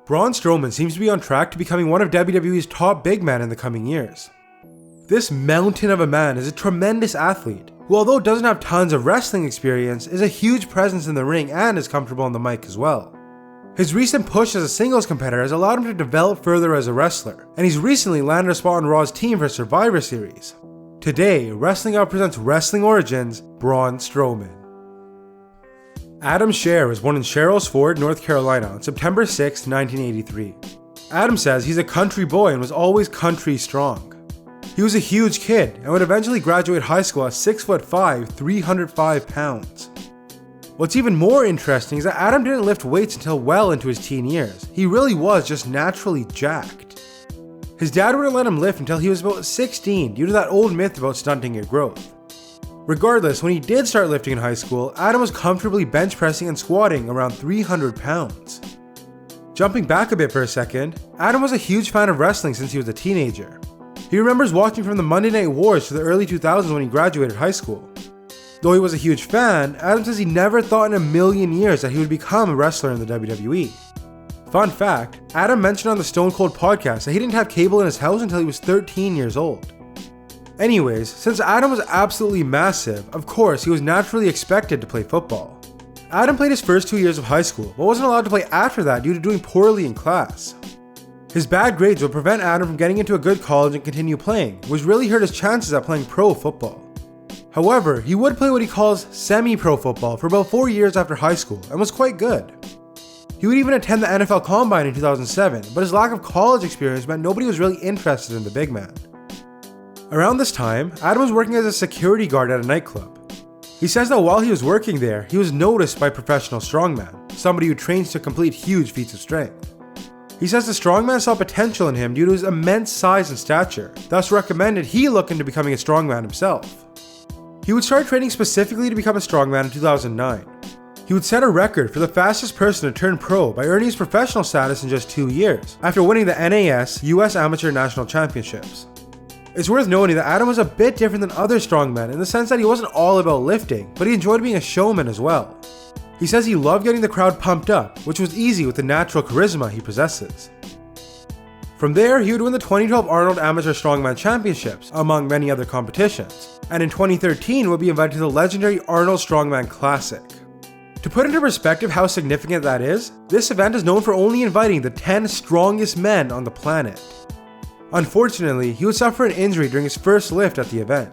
Braun Strowman seems to be on track to becoming one of WWE's top big men in the coming years. This mountain of a man is a tremendous athlete, who although doesn't have tons of wrestling experience, is a huge presence in the ring and is comfortable on the mic as well. His recent push as a singles competitor has allowed him to develop further as a wrestler, and he's recently landed a spot on Raw's team for Survivor Series. Today, Wrestling Out presents Wrestling Origins, Braun Strowman. Adam Scherr was born in Sherrills Ford, North Carolina on September 6, 1983. Adam says he's a country boy and was always country strong. He was a huge kid and would eventually graduate high school at 6'5", 305 pounds. What's even more interesting is that Adam didn't lift weights until well into his teen years. He really was just naturally jacked. His dad wouldn't let him lift until he was about 16 due to that old myth about stunting your growth. Regardless, when he did start lifting in high school, Adam was comfortably bench pressing and squatting around 300 pounds. Jumping back a bit for a second, Adam was a huge fan of wrestling since he was a teenager. He remembers watching from the Monday Night Wars to the early 2000s when he graduated high school. Though he was a huge fan, Adam says he never thought in a million years that he would become a wrestler in the WWE. Fun fact, Adam mentioned on the Stone Cold podcast that he didn't have cable in his house until he was 13 years old. Anyways, since Adam was absolutely massive, of course he was naturally expected to play football. Adam played his first 2 years of high school, but wasn't allowed to play after that due to doing poorly in class. His bad grades would prevent Adam from getting into a good college and continue playing, which really hurt his chances at playing pro football. However, he would play what he calls semi-pro football for about 4 years after high school and was quite good. He would even attend the NFL Combine in 2007, but his lack of college experience meant nobody was really interested in the big man. Around this time, Adam was working as a security guard at a nightclub. He says that while he was working there, he was noticed by a professional strongman, somebody who trains to complete huge feats of strength. He says the strongman saw potential in him due to his immense size and stature, thus recommended he look into becoming a strongman himself. He would start training specifically to become a strongman in 2009. He would set a record for the fastest person to turn pro by earning his professional status in just 2 years, after winning the NAS US Amateur National Championships. It's worth noting that Adam was a bit different than other strongmen in the sense that he wasn't all about lifting, but he enjoyed being a showman as well. He says he loved getting the crowd pumped up, which was easy with the natural charisma he possesses. From there, he would win the 2012 Arnold Amateur Strongman Championships, among many other competitions, and in 2013 would be invited to the legendary Arnold Strongman Classic. To put into perspective how significant that is, this event is known for only inviting the 10 strongest men on the planet. Unfortunately, he would suffer an injury during his first lift at the event.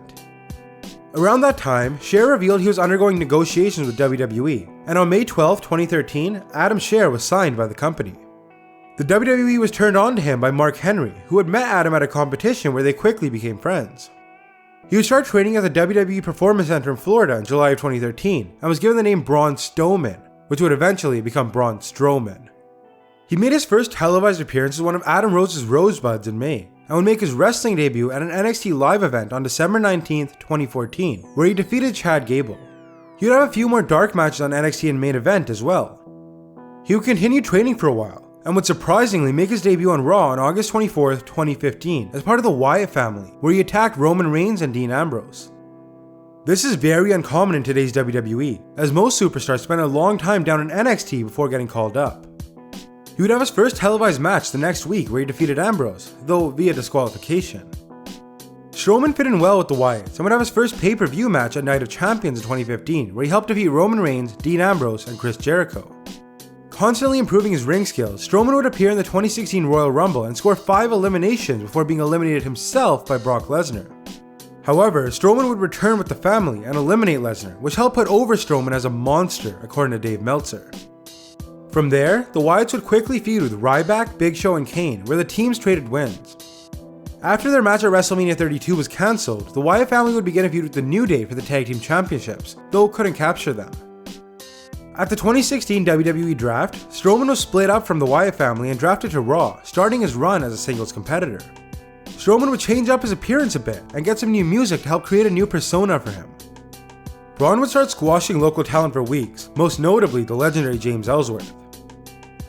Around that time, Scherr revealed he was undergoing negotiations with WWE, and on May 12, 2013, Adam Scherr was signed by the company. The WWE was turned on to him by Mark Henry, who had met Adam at a competition where they quickly became friends. He would start training at the WWE Performance Center in Florida in July of 2013, and was given the name Braun Strowman, which would eventually become Braun Strowman. He made his first televised appearance as one of Adam Rose's Rosebuds in May, and would make his wrestling debut at an NXT live event on December 19, 2014, where he defeated Chad Gable. He would have a few more dark matches on NXT in main event as well. He would continue training for a while, and would surprisingly make his debut on Raw on August 24, 2015, as part of the Wyatt family, where he attacked Roman Reigns and Dean Ambrose. This is very uncommon in today's WWE, as most superstars spend a long time down in NXT before getting called up. He would have his first televised match the next week where he defeated Ambrose, though via disqualification. Strowman fit in well with the Wyatts and would have his first pay-per-view match at Night of Champions in 2015, where he helped defeat Roman Reigns, Dean Ambrose, and Chris Jericho. Constantly improving his ring skills, Strowman would appear in the 2016 Royal Rumble and score 5 eliminations before being eliminated himself by Brock Lesnar. However, Strowman would return with the family and eliminate Lesnar, which helped put over Strowman as a monster, according to Dave Meltzer. From there, the Wyatts would quickly feud with Ryback, Big Show, and Kane, where the teams traded wins. After their match at WrestleMania 32 was cancelled, the Wyatt family would begin a feud with the New Day for the Tag Team Championships, though couldn't capture them. At the 2016 WWE Draft, Strowman was split up from the Wyatt family and drafted to Raw, starting his run as a singles competitor. Strowman would change up his appearance a bit and get some new music to help create a new persona for him. Braun would start squashing local talent for weeks, most notably the legendary James Ellsworth.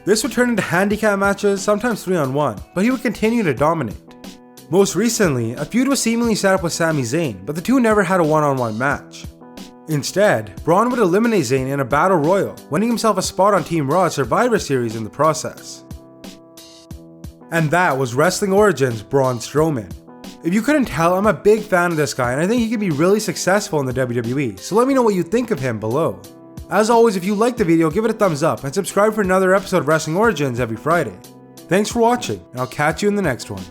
This would turn into handicap matches, sometimes 3-on-1, but he would continue to dominate. Most recently, a feud was seemingly set up with Sami Zayn, but the two never had a one-on-one match. Instead, Braun would eliminate Zayn in a battle royal, winning himself a spot on Team Raw at Survivor Series in the process. And that was Wrestling Origins' Braun Strowman. If you couldn't tell, I'm a big fan of this guy and I think he could be really successful in the WWE, so let me know what you think of him below. As always, if you liked the video, give it a thumbs up and subscribe for another episode of Wrestling Origins every Friday. Thanks for watching, and I'll catch you in the next one.